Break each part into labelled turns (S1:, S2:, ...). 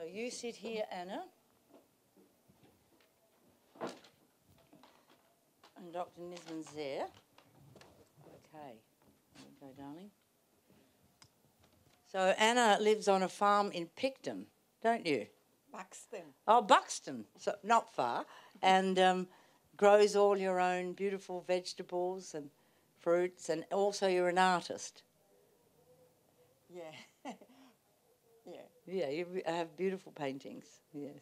S1: So you sit here, Anna. And Dr. Nisman's there. Okay. There you go, darling. So Anna lives on a farm in Picton, don't you?
S2: Buxton.
S1: Oh, Buxton, so not far, and grows all your own beautiful vegetables and fruits, and also you're an artist.
S2: Yeah. Yeah.
S1: Yeah, you have beautiful paintings, yes.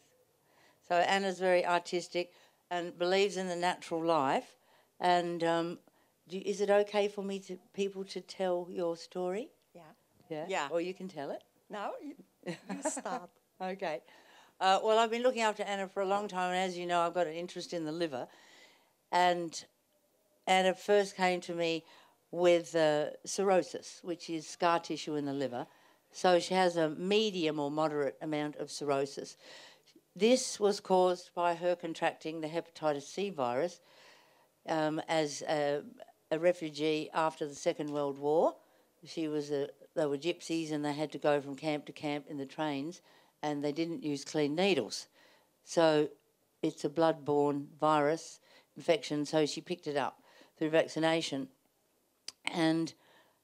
S1: So Anna's very artistic and believes in the natural life, and is it okay for people to tell your story?
S2: Yeah.
S1: Yeah?
S2: Yeah.
S1: Or you can tell it?
S2: Now you start.
S1: Okay. Well, I've been looking after Anna for a long time, and as you know, I've got an interest in the liver. And Anna first came to me with cirrhosis, which is scar tissue in the liver. So she has a medium or moderate amount of cirrhosis. This was caused by her contracting the hepatitis C virus as a refugee after the Second World War. They were gypsies, and they had to go from camp to camp in the trains, and they didn't use clean needles. So it's a blood-borne virus infection, so she picked it up through vaccination. And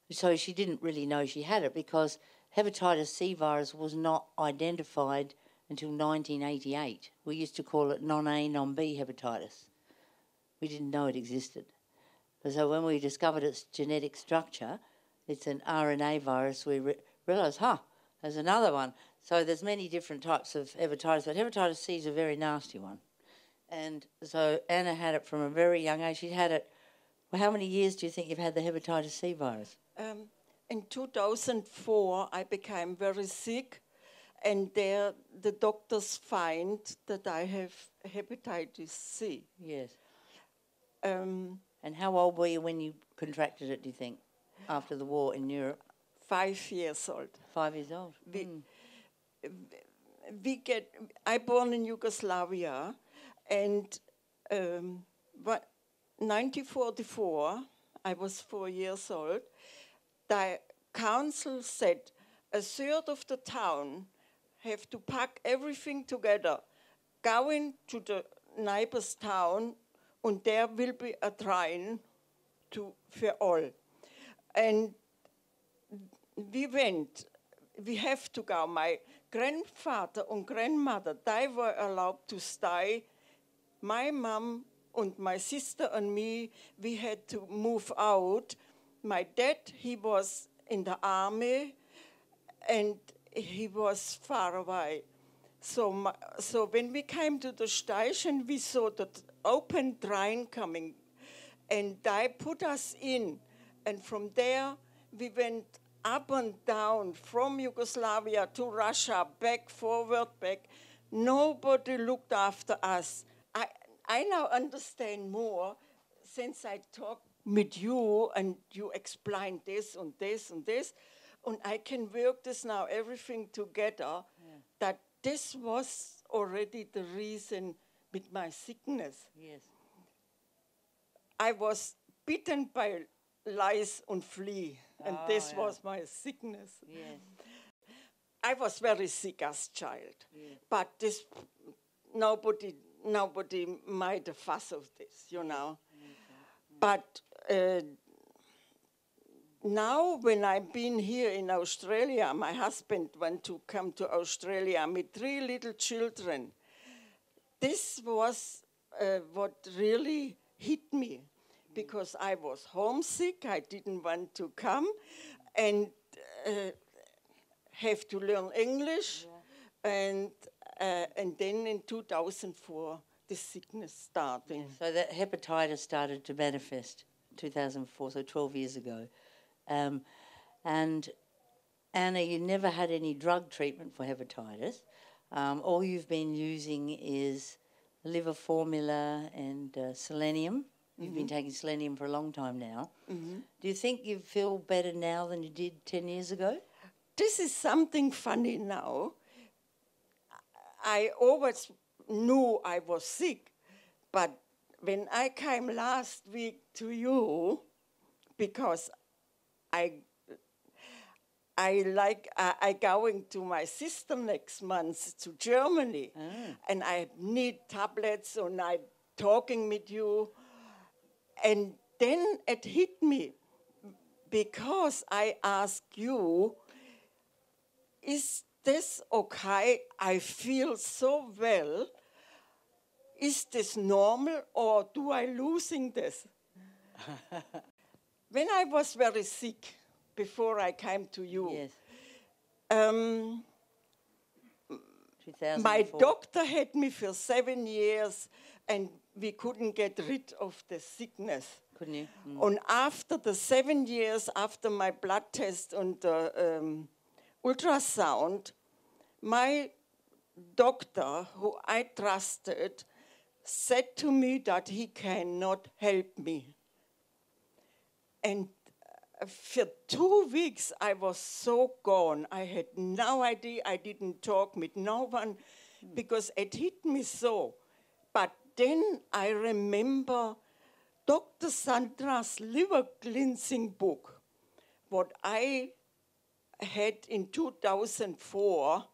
S1: so she didn't really know she had it because hepatitis C virus was not identified until 1988. We used to call it non-A, non-B hepatitis. We didn't know it existed. So when we discovered its genetic structure, it's an RNA virus, we realised, there's another one. So there's many different types of hepatitis, but hepatitis C is a very nasty one. And so Anna had it from a very young age. She'd had it, well, how many years do you think you've had the hepatitis C virus?
S2: In 2004, I became very sick, and there the doctors find that I have hepatitis C.
S1: Yes. And how old were you when you contracted it, do you think, after the war in Europe?
S2: 5 years old.
S1: 5 years old.
S2: I born in Yugoslavia, and 1944, I was 4 years old. The council said a third of the town have to pack everything together, go into the neighbor's town, and there will be a train for all. And we went. We have to go. My grandfather and grandmother, they were allowed to stay. My mom and my sister and me, we had to move out. My dad, he was in the army, and he was far away. So when we came to the station, we saw the open train coming, and they put us in. And from there, we went up and down from Yugoslavia to Russia, back, forward, back. Nobody looked after us. I now understand more since I talked with you and you explained this and this and this. And I can work this now, everything together, that this was already the reason with my sickness.
S1: Yes.
S2: I was bitten by lice and flea, and this was my sickness.
S1: Yes.
S2: I was very sick as a child, but this nobody made a fuss of this, you know. But now when I've been here in Australia, my husband went to come to Australia with 3 little children. This was what really hit me, because I was homesick, I didn't want to come, and have to learn English, and then in 2004, the sickness started.
S1: Yeah, so that hepatitis started to manifest 2004, so 12 years ago. And Anna, you never had any drug treatment for hepatitis. All you've been using is liver formula and selenium. You've been taking selenium for a long time now. Do you think you feel better now than you did 10 years ago?
S2: This is something funny now. I always knew I was sick, but when I came last week to you, because I going to my sister next month to Germany, and I need tablets, and I talking with you, and then it hit me because I asked you, is this okay? I feel so well. Is this normal, or do I losing this? When I was very sick, before I came to you,
S1: Yes. 2004.
S2: My doctor had me for 7 years, and we couldn't get rid of the sickness.
S1: Couldn't you?
S2: And after the 7 years, after my blood test and the ultrasound, my doctor, who I trusted, said to me that he cannot help me. And for 2 weeks, I was so gone. I had no idea. I didn't talk with no one because it hit me so. But then I remember Dr. Sandra's liver cleansing book, what I had in 2004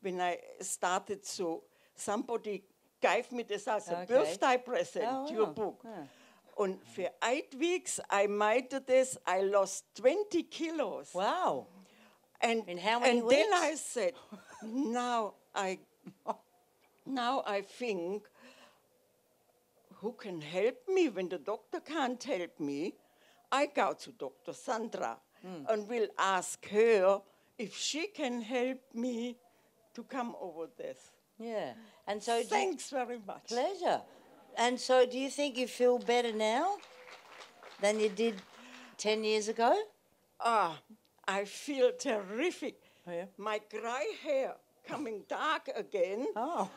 S2: when I started. So somebody gave me this as a birthday present, your book. And for 8 weeks, I made this. I lost 20 kilos.
S1: Wow.
S2: And
S1: in how many weeks?
S2: Then I said, now I think, who can help me when the doctor can't help me? I go to Dr. Sandra and will ask her if she can help me to come over this.
S1: Yeah. And so
S2: thanks very much.
S1: Pleasure. And so do you think you feel better now than you did 10 years ago?
S2: I feel terrific.
S1: Oh, yeah?
S2: My grey hair coming dark again.
S1: Oh,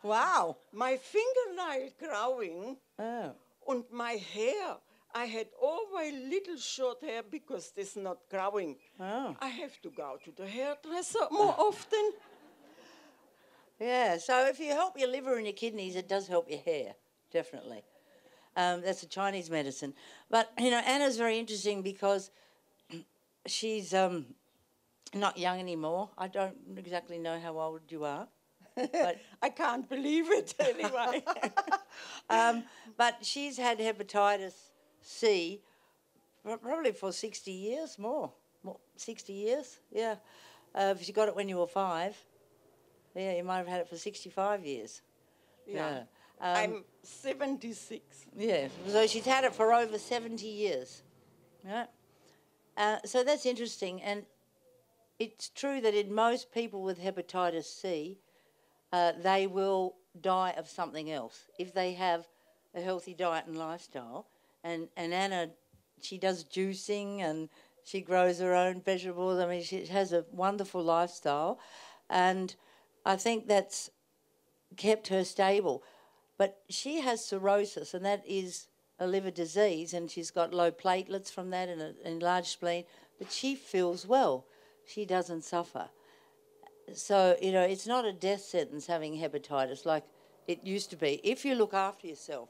S1: wow.
S2: My fingernail growing.
S1: Oh.
S2: And my hair. I had always little short hair because this not growing.
S1: Oh.
S2: I have to go to the hairdresser more often.
S1: Yeah, so if you help your liver and your kidneys, it does help your hair, definitely. That's a Chinese medicine. But, you know, Anna's very interesting because she's not young anymore. I don't exactly know how old you are. But
S2: I can't believe it anyway.
S1: But she's had hepatitis C probably for 60 years, more 60 years, yeah. She got it when you were 5. Yeah, you might have had it for 65 years.
S2: Yeah. I'm 76.
S1: Yeah, so she's had it for over 70 years. Yeah. So that's interesting. And it's true that in most people with hepatitis C, they will die of something else if they have a healthy diet and lifestyle. And Anna, she does juicing and she grows her own vegetables. I mean, she has a wonderful lifestyle. And I think that's kept her stable. But she has cirrhosis, and that is a liver disease, and she's got low platelets from that and an enlarged spleen, but she feels well. She doesn't suffer. So, you know, it's not a death sentence having hepatitis like it used to be, if you look after yourself.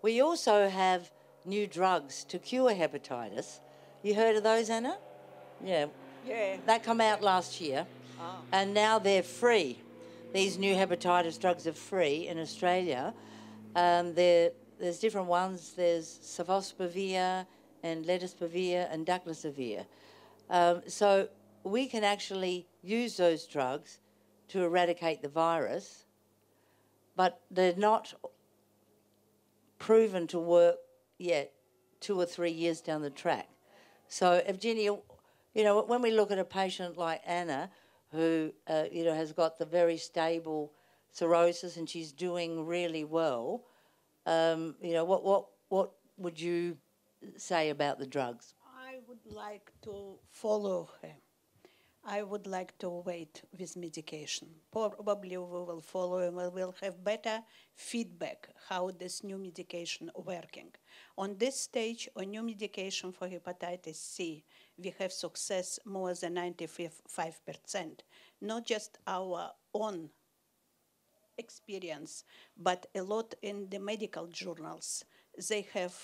S1: We also have new drugs to cure hepatitis. You heard of those, Anna? Yeah.
S2: Yeah.
S1: That come out last year. And now they're free. These new hepatitis drugs are free in Australia. There's different ones. There's sofosbuvir and ledaspavir and daclizavir. So we can actually use those drugs to eradicate the virus, but they're not proven to work yet 2 or 3 years down the track. So, Evgenia, you know, when we look at a patient like Anna, who, you know, has got the very stable cirrhosis and she's doing really well, you know, what would you say about the drugs?
S3: I would like to follow her. I would like to wait with medication. Probably we will follow and we will have better feedback how this new medication working. On this stage, on new medication for hepatitis C, we have success more than 95%. Not just our own experience, but a lot in the medical journals. They have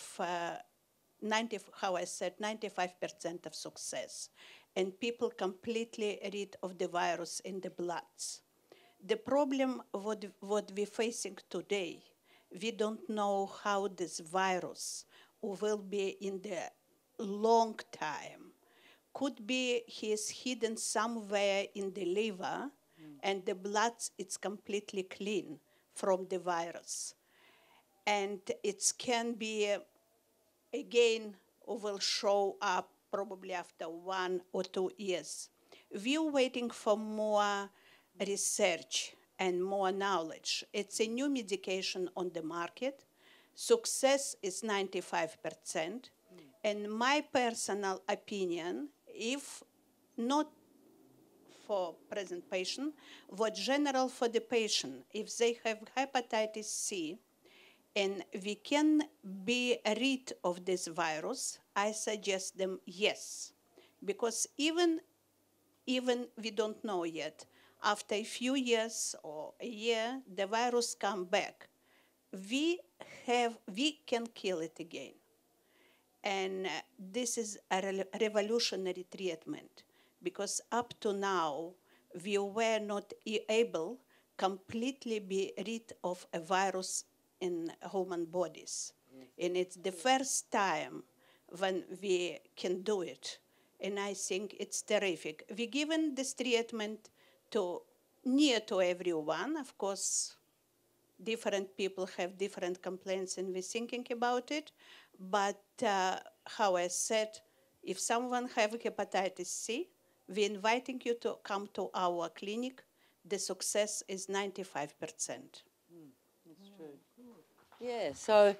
S3: 95% of success. and people completely rid of the virus in the bloods. The problem what we're facing today, we don't know how this virus will be in the long time. Could be he is hidden somewhere in the liver, and the blood it's completely clean from the virus. And it can be, again, will show up probably after 1 or 2 years. We're waiting for more research and more knowledge. It's a new medication on the market. Success is 95%. And my personal opinion, if not for present patient, what general for the patient, if they have hepatitis C, and we can be rid of this virus, I suggest them yes. Because even we don't know yet, after a few years or a year, the virus come back. We can kill it again. And this is a revolutionary treatment, because up to now, we were not able completely be rid of a virus in human bodies. And it's the first time when we can do it. And I think it's terrific. We're given this treatment to near to everyone. Of course, different people have different complaints and we're thinking about it. But how I said, if someone have hepatitis C, we're inviting you to come to our clinic. The success is 95%.
S1: That's true. Yeah, so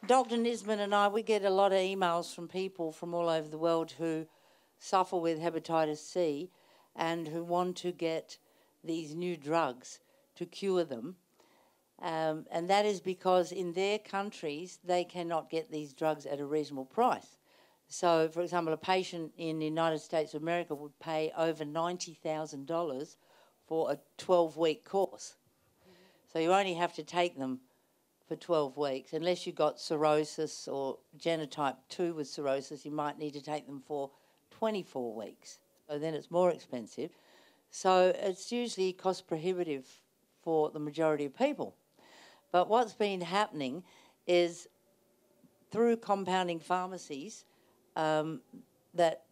S1: Dr. Nisman and I, we get a lot of emails from people from all over the world who suffer with hepatitis C and who want to get these new drugs to cure them. And that is because in their countries, they cannot get these drugs at a reasonable price. So, for example, a patient in the United States of America would pay over $90,000 for a 12-week course. So you only have to take them for 12 weeks. Unless you've got cirrhosis or genotype 2 with cirrhosis, you might need to take them for 24 weeks. So then it's more expensive. So it's usually cost prohibitive for the majority of people. But what's been happening is through compounding pharmacies that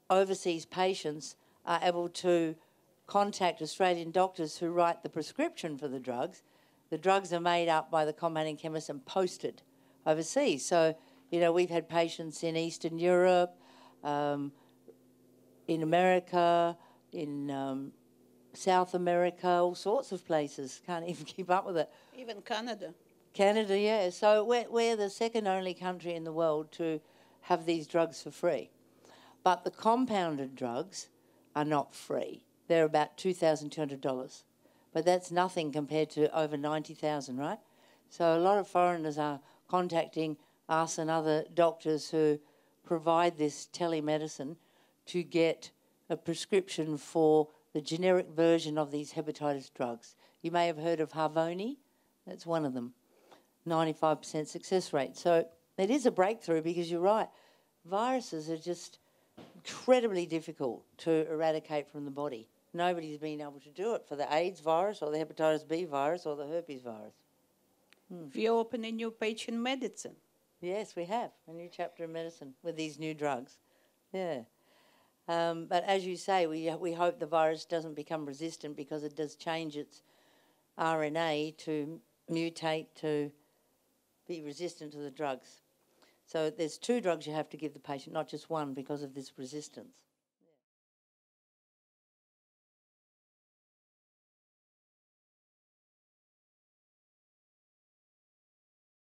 S1: overseas patients are able to contact Australian doctors who write the prescription for the drugs. The drugs are made up by the compounding chemist and posted overseas. So, you know, we've had patients in Eastern Europe, in America, in South America, all sorts of places. Can't even keep up with it.
S3: Even Canada.
S1: Canada, yeah. So we're the second only country in the world to have these drugs for free. But the compounded drugs are not free. They're about $2,200. But that's nothing compared to over 90,000, right? So a lot of foreigners are contacting us and other doctors who provide this telemedicine to get a prescription for the generic version of these hepatitis drugs. You may have heard of Hormone. That's one of them. 95% success rate. So it is a breakthrough because you're right. Viruses are just incredibly difficult to eradicate from the body. Nobody's been able to do it for the AIDS virus or the hepatitis B virus or the herpes virus.
S3: We open a new page in medicine.
S1: Yes, we have. A new chapter in medicine with these new drugs. Yeah. But as you say, we hope the virus doesn't become resistant because it does change its RNA to mutate to be resistant to the drugs. So there's 2 drugs you have to give the patient, not just one, because of this resistance.